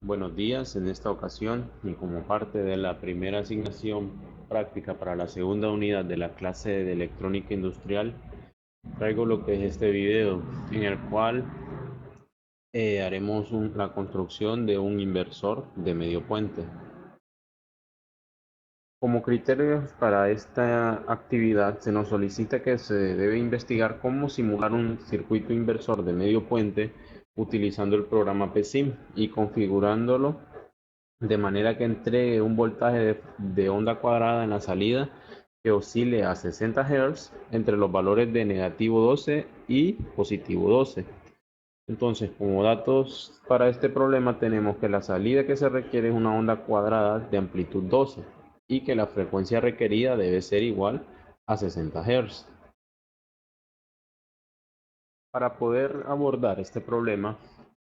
Buenos días, en esta ocasión y como parte de la primera asignación práctica para la segunda unidad de la clase de electrónica industrial, traigo lo que es este video en el cual haremos la construcción de un inversor de medio puente. Como criterios para esta actividad se nos solicita que se debe investigar cómo simular un circuito inversor de medio puente utilizando el programa PSIM y configurándolo de manera que entregue un voltaje de onda cuadrada en la salida que oscile a 60 Hz entre los valores de negativo 12 y positivo 12. Entonces, como datos para este problema tenemos que la salida que se requiere es una onda cuadrada de amplitud 12 y que la frecuencia requerida debe ser igual a 60 Hz. Para poder abordar este problema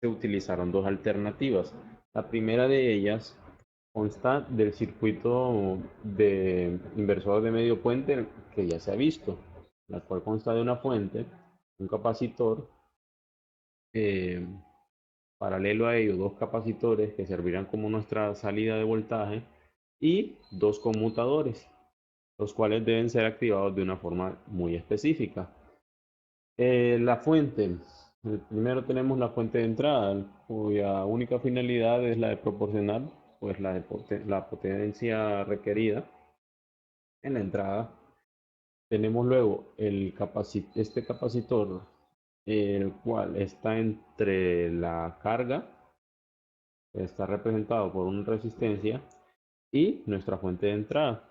se utilizaron dos alternativas. La primera de ellas consta del circuito de inversor de medio puente que ya se ha visto, la cual consta de una fuente, un capacitor, eh, paralelo a ello dos capacitores que servirán como nuestra salida de voltaje y dos conmutadores, los cuales deben ser activados de una forma muy específica. La fuente. Primero tenemos la fuente de entrada, cuya única finalidad es la de proporcionar pues, la potencia requerida en la entrada. Tenemos luego este capacitor, el cual está entre la carga, que está representado por una resistencia, y nuestra fuente de entrada.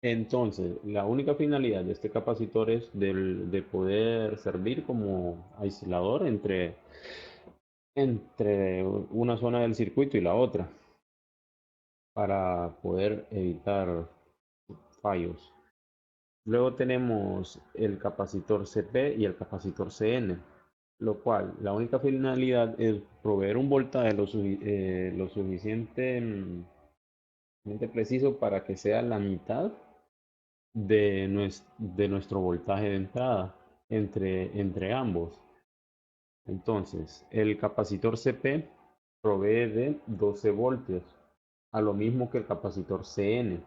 Entonces, la única finalidad de este capacitor es de poder servir como aislador entre una zona del circuito y la otra para poder evitar fallos. Luego tenemos el capacitor CP y el capacitor CN, lo cual la única finalidad es proveer un voltaje lo suficientemente preciso para que sea la mitad de nuestro voltaje de entrada entre ambos. Entonces, el capacitor CP provee de 12 voltios, a lo mismo que el capacitor CN.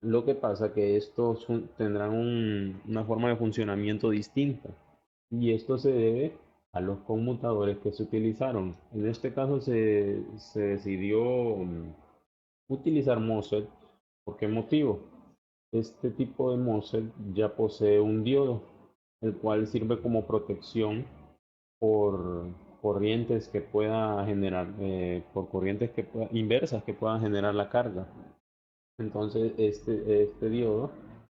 Lo que pasa que estos tendrán una forma de funcionamiento distinta y esto se debe a los conmutadores que se utilizaron. En este caso se decidió utilizar MOSFET. ¿Por qué motivo? Este tipo de MOSFET ya posee un diodo, el cual sirve como protección por corrientes que pueda generar, por corrientes inversas que puedan generar la carga. Entonces, este diodo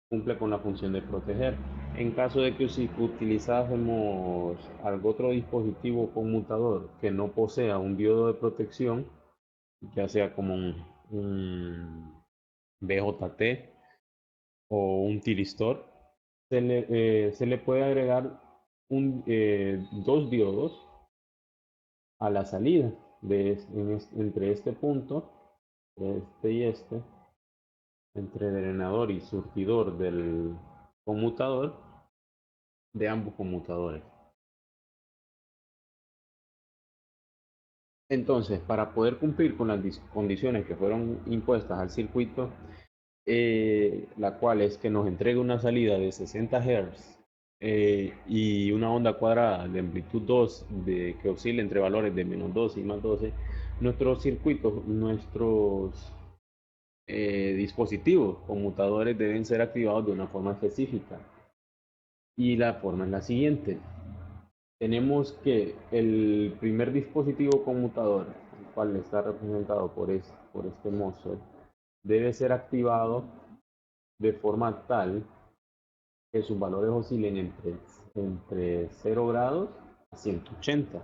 cumple con la función de proteger. En caso de que si utilizásemos algún otro dispositivo conmutador que no posea un diodo de protección, ya sea como un BJT o un tiristor, se le puede agregar dos diodos a la salida entre este punto, este y este, entre drenador y surtidor del conmutador, de ambos conmutadores. Entonces, para poder cumplir con las condiciones que fueron impuestas al circuito, la cual es que nos entregue una salida de 60 Hz y una onda cuadrada de amplitud 2 que oscila entre valores de menos 12 y más 12, nuestros circuitos, nuestros dispositivos conmutadores deben ser activados de una forma específica. Y la forma es la siguiente. Tenemos que el primer dispositivo conmutador, el cual está representado por este MOSFET, debe ser activado de forma tal que sus valores oscilen entre 0 grados a 180. O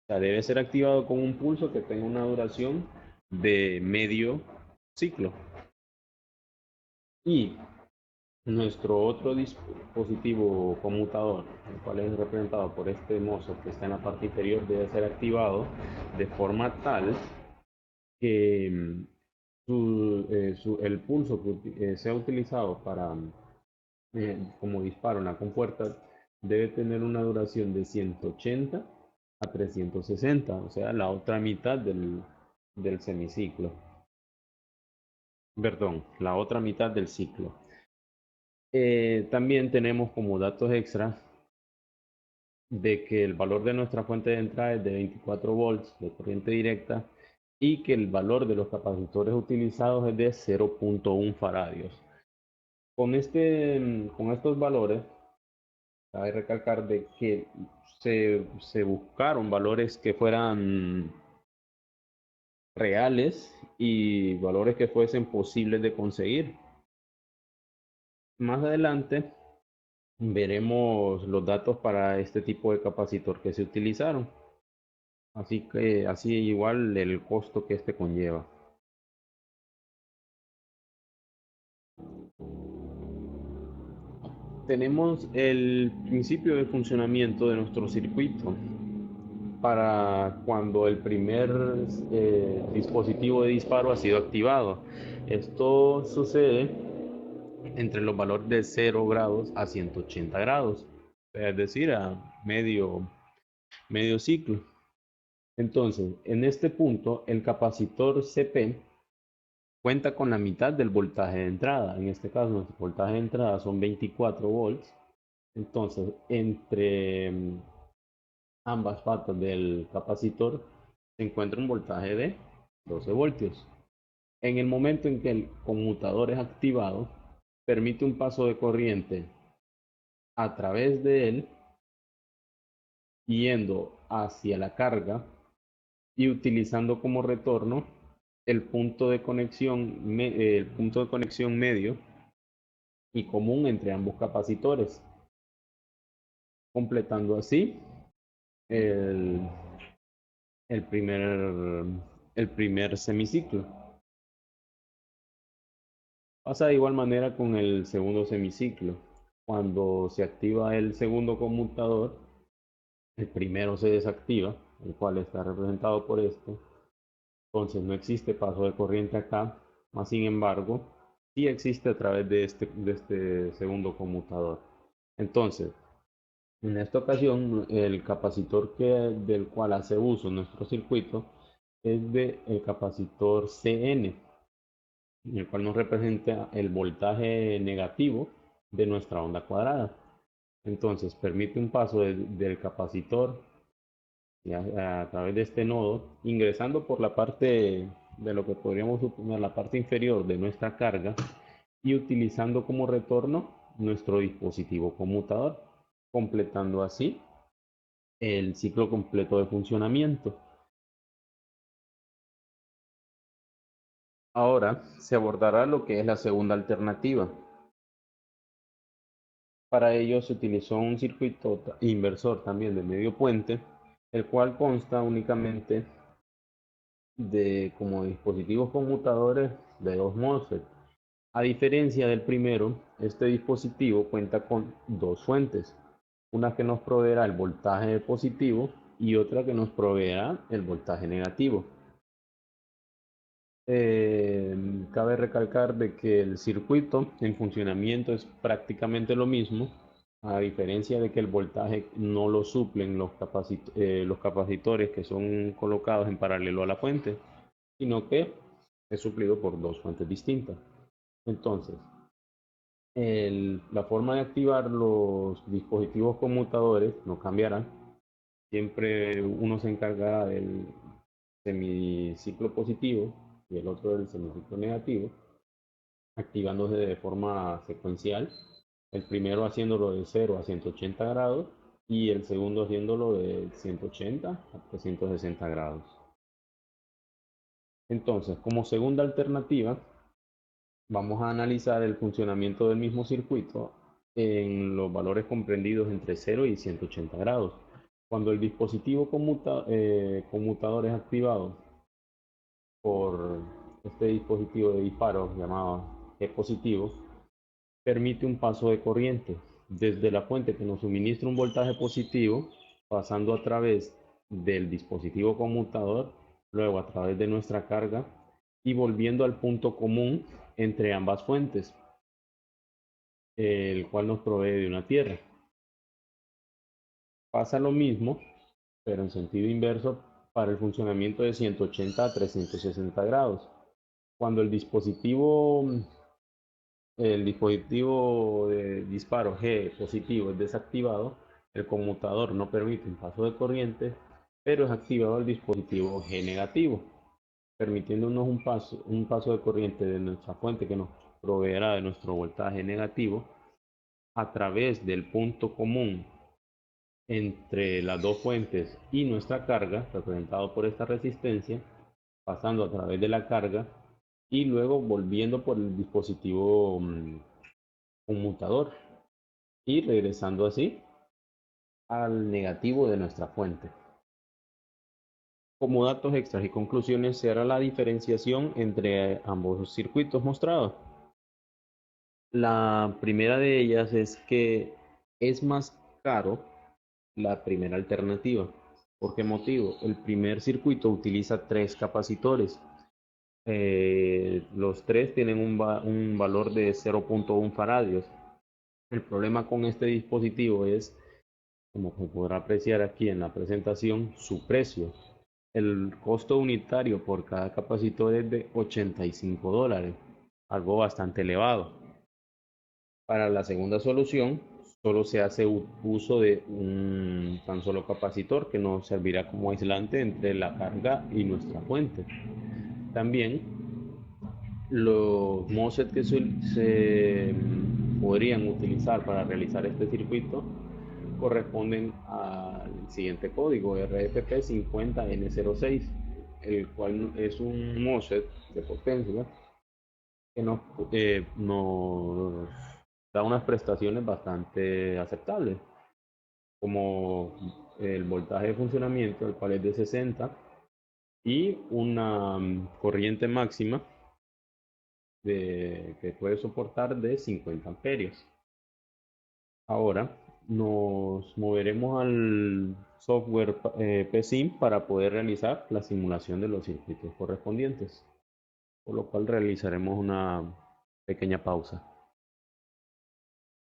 sea, debe ser activado con un pulso que tenga una duración de medio ciclo. Y nuestro otro dispositivo conmutador, el cual es representado por este mozo que está en la parte inferior, debe ser activado de forma tal que el pulso que sea utilizado para como disparo en la compuerta debe tener una duración de 180 a 360, o sea, la otra mitad del semiciclo. Perdón, la otra mitad del ciclo. También tenemos como datos extra de que el valor de nuestra fuente de entrada es de 24 volts de corriente directa y que el valor de los capacitores utilizados es de 0.1 faradios. Con estos valores, cabe recalcar de que se buscaron valores que fueran reales y valores que fuesen posibles de conseguir. Más adelante veremos los datos para este tipo de capacitor que se utilizaron. Así que así igual el costo que este conlleva. Tenemos el principio de funcionamiento de nuestro circuito para cuando el primer dispositivo de disparo ha sido activado. Esto sucede entre los valores de 0 grados a 180 grados, es decir, a medio ciclo. Entonces, en este punto, el capacitor CP cuenta con la mitad del voltaje de entrada. En este caso, nuestro voltaje de entrada son 24 volts. Entonces, entre ambas patas del capacitor se encuentra un voltaje de 12 voltios. En el momento en que el conmutador es activado, permite un paso de corriente a través de él, yendo hacia la carga y utilizando como retorno el punto de conexión medio y común entre ambos capacitores, completando así el, el primer, el primer semiciclo. Pasa de igual manera con el segundo semiciclo. Cuando se activa el segundo conmutador, el primero se desactiva, el cual está representado por esto. Entonces no existe paso de corriente acá, más sin embargo, sí existe a través de este segundo conmutador. Entonces, en esta ocasión, el capacitor del cual hace uso nuestro circuito es el capacitor CN, el cual nos representa el voltaje negativo de nuestra onda cuadrada. Entonces, permite un paso del capacitor a través de este nodo, ingresando por la parte de lo que podríamos suponer la parte inferior de nuestra carga y utilizando como retorno nuestro dispositivo conmutador, completando así el ciclo completo de funcionamiento. Ahora se abordará lo que es la segunda alternativa. Para ello se utilizó un circuito inversor también de medio puente, el cual consta únicamente de como dispositivos conmutadores de dos MOSFET. A diferencia del primero, este dispositivo cuenta con dos fuentes, una que nos proveerá el voltaje positivo y otra que nos proveerá el voltaje negativo. Cabe recalcar de que el circuito en funcionamiento es prácticamente lo mismo, a diferencia de que el voltaje no lo suplen los capacitores que son colocados en paralelo a la fuente, sino que es suplido por dos fuentes distintas. Entonces, la forma de activar los dispositivos conmutadores no cambiará. Siempre uno se encargará del semiciclo positivo y el otro del semiciclo negativo, activándose de forma secuencial. El primero haciéndolo de 0 a 180 grados y el segundo haciéndolo de 180 a 360 grados. Entonces, como segunda alternativa, vamos a analizar el funcionamiento del mismo circuito en los valores comprendidos entre 0 y 180 grados. Cuando el dispositivo conmutador es activado por este dispositivo de disparo llamado E positivo, permite un paso de corriente desde la fuente que nos suministra un voltaje positivo, pasando a través del dispositivo conmutador, luego a través de nuestra carga y volviendo al punto común entre ambas fuentes, el cual nos provee de una tierra. Pasa lo mismo pero en sentido inverso para el funcionamiento de 180 a 360 grados. Cuando el dispositivo de disparo G positivo es desactivado, el conmutador no permite un paso de corriente, pero es activado el dispositivo G negativo, permitiéndonos un paso de corriente de nuestra fuente que nos proveerá de nuestro voltaje negativo a través del punto común entre las dos fuentes y nuestra carga, representado por esta resistencia, pasando a través de la carga y luego volviendo por el dispositivo conmutador y regresando así al negativo de nuestra fuente. Como datos extras y conclusiones se hará la diferenciación entre ambos circuitos mostrados. La primera de ellas es que es más caro la primera alternativa. ¿Por qué motivo? El primer circuito utiliza tres capacitores. Los tres tienen un valor de 0.1 faradios. El problema con este dispositivo es, como se podrá apreciar aquí en la presentación, su precio. El costo unitario por cada capacitor es de $85, algo bastante elevado. Para la segunda solución, solo se hace uso de un tan solo capacitor que nos servirá como aislante entre la carga y nuestra fuente. También los MOSFET que se podrían utilizar para realizar este circuito corresponden al siguiente código RFP50N06, el cual es un MOSFET de potencia que nos da unas prestaciones bastante aceptables, como el voltaje de funcionamiento, el cual es de 60, y una corriente máxima que puede soportar de 50 amperios. Ahora nos moveremos al software PSIM para poder realizar la simulación de los circuitos correspondientes, por lo cual realizaremos una pequeña pausa.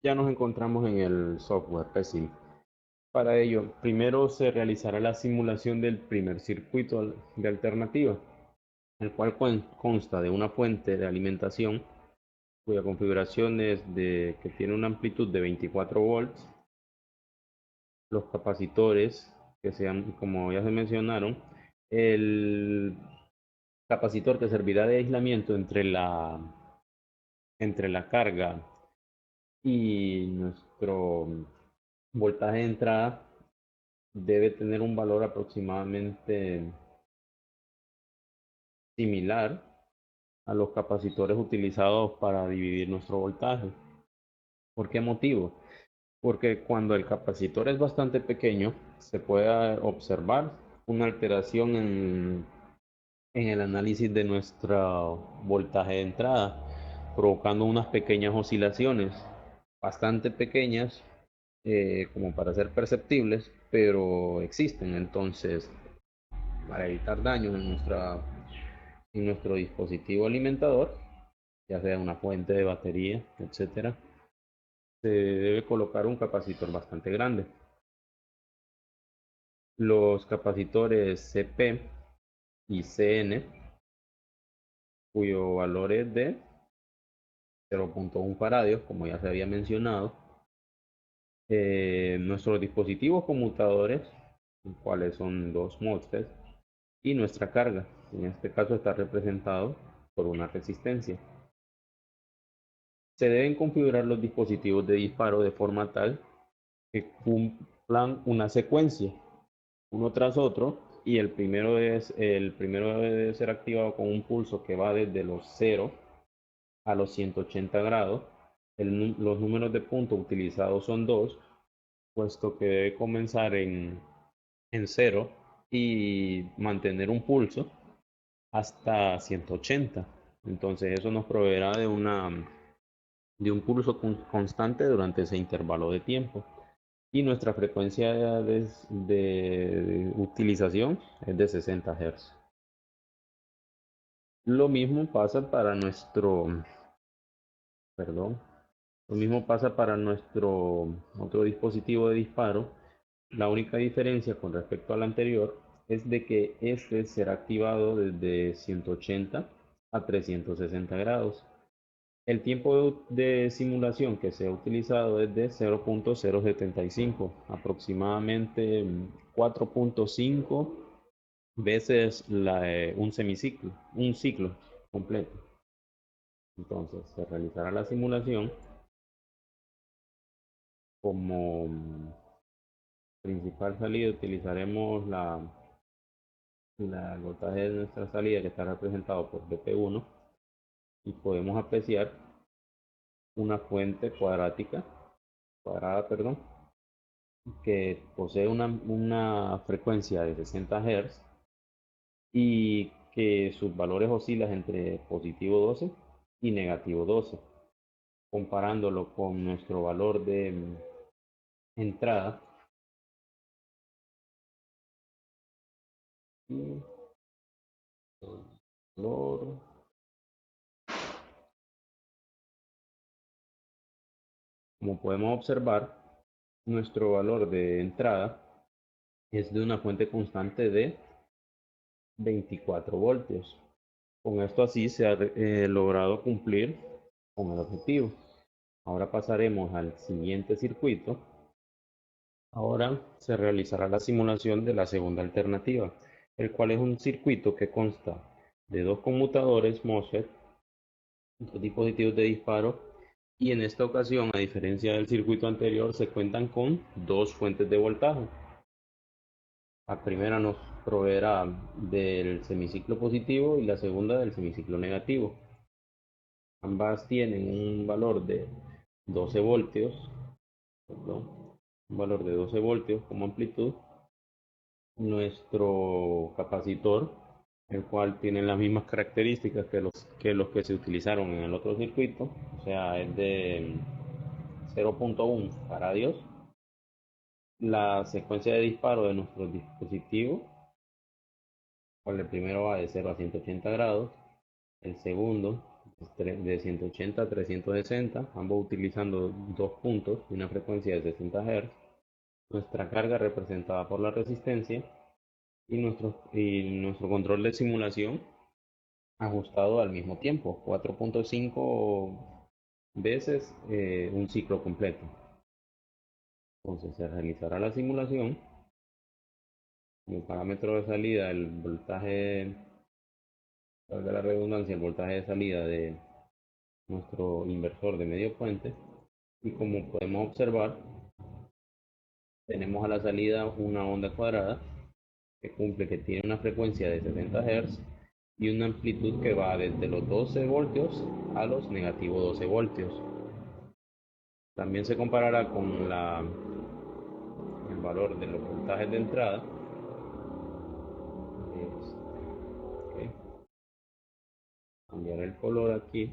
Ya nos encontramos en el software PSIM. Para ello, primero se realizará la simulación del primer circuito de alternativa, el cual consta de una fuente de alimentación cuya configuración es que tiene una amplitud de 24 volts, los capacitores que sean, como ya se mencionaron, el capacitor que servirá de aislamiento entre la carga y nuestro voltaje de entrada debe tener un valor aproximadamente similar a los capacitores utilizados para dividir nuestro voltaje. ¿Por qué motivo? Porque cuando el capacitor es bastante pequeño, se puede observar una alteración en el análisis de nuestro voltaje de entrada, provocando unas pequeñas oscilaciones, bastante pequeñas, como para ser perceptibles, pero existen. Entonces, para evitar daños en nuestro dispositivo alimentador, ya sea una fuente de batería, etcétera, se debe colocar un capacitor bastante grande. Los capacitores CP y CN, cuyo valor es de 0.1 faradios, como ya se había mencionado. Nuestros dispositivos conmutadores, cuáles son dos MOSFET, y nuestra carga, en este caso está representado por una resistencia. Se deben configurar los dispositivos de disparo de forma tal que cumplan una secuencia, uno tras otro, y el primero debe ser activado con un pulso que va desde los 0 a los 180 grados. Los números de punto utilizados son 2, puesto que debe comenzar en 0 y mantener un pulso hasta 180. Entonces eso nos proveerá de un pulso constante durante ese intervalo de tiempo. Y nuestra frecuencia de utilización es de 60 Hz. Lo mismo pasa para perdón, lo mismo pasa para nuestro otro dispositivo de disparo, La única diferencia con respecto al anterior es de que este será activado desde 180 a 360 grados. El tiempo de simulación que se ha utilizado es de 0.075, aproximadamente 4.5 veces un semiciclo, un ciclo completo. Entonces se realizará la simulación como principal salida utilizaremos el voltaje de nuestra salida que está representado por BP1 y podemos apreciar una fuente cuadrada, perdón, que posee una frecuencia de 60 Hz y que sus valores oscilan entre positivo 12 y negativo 12. Comparándolo con nuestro valor de entrada y valor, como podemos observar, nuestro valor de entrada es de una fuente constante de 24 voltios. Con esto así se ha logrado cumplir con el objetivo. Ahora pasaremos al siguiente circuito. Ahora se realizará la simulación de la segunda alternativa, el cual es un circuito que consta de dos conmutadores MOSFET, dos dispositivos de disparo, y en esta ocasión, a diferencia del circuito anterior, se cuentan con dos fuentes de voltaje. La primera nos proveerá del semiciclo positivo y la segunda del semiciclo negativo. Ambas tienen un valor de 12 voltios, perdón, un valor de 12 voltios como amplitud. Nuestro capacitor, el cual tiene las mismas características que los que se utilizaron en el otro circuito, o sea, es de 0.1 faradios. La secuencia de disparo de nuestro dispositivo, el primero va de 0 a 180 grados, el segundo de 180 a 360, ambos utilizando dos puntos y una frecuencia de 60 Hz, nuestra carga representada por la resistencia y nuestro control de simulación ajustado al mismo tiempo, 4.5 veces un ciclo completo. Entonces se realizará la simulación. Como parámetro de salida, el voltaje, valga la redundancia, el voltaje de salida de nuestro inversor de medio puente. Y como podemos observar, tenemos a la salida una onda cuadrada que tiene una frecuencia de 70 Hz y una amplitud que va desde los 12 voltios a los negativos 12 voltios. También se comparará con el valor de los voltajes de entrada. Ok, cambiar el color aquí.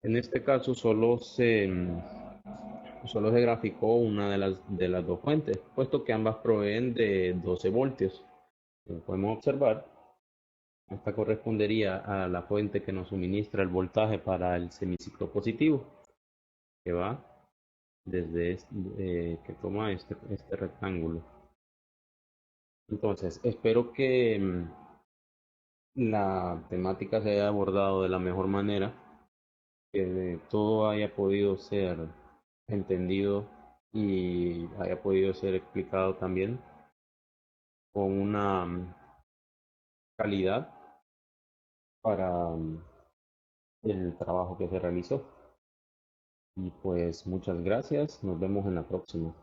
En este caso solo se graficó una de las dos fuentes, puesto que ambas proveen de 12 voltios. Como podemos observar, esta correspondería a la fuente que nos suministra el voltaje para el semiciclo positivo, que va que toma este rectángulo. Entonces, espero que la temática se haya abordado de la mejor manera, que todo haya podido ser entendido y haya podido ser explicado también con una calidad para el trabajo que se realizó. Y pues muchas gracias, nos vemos en la próxima.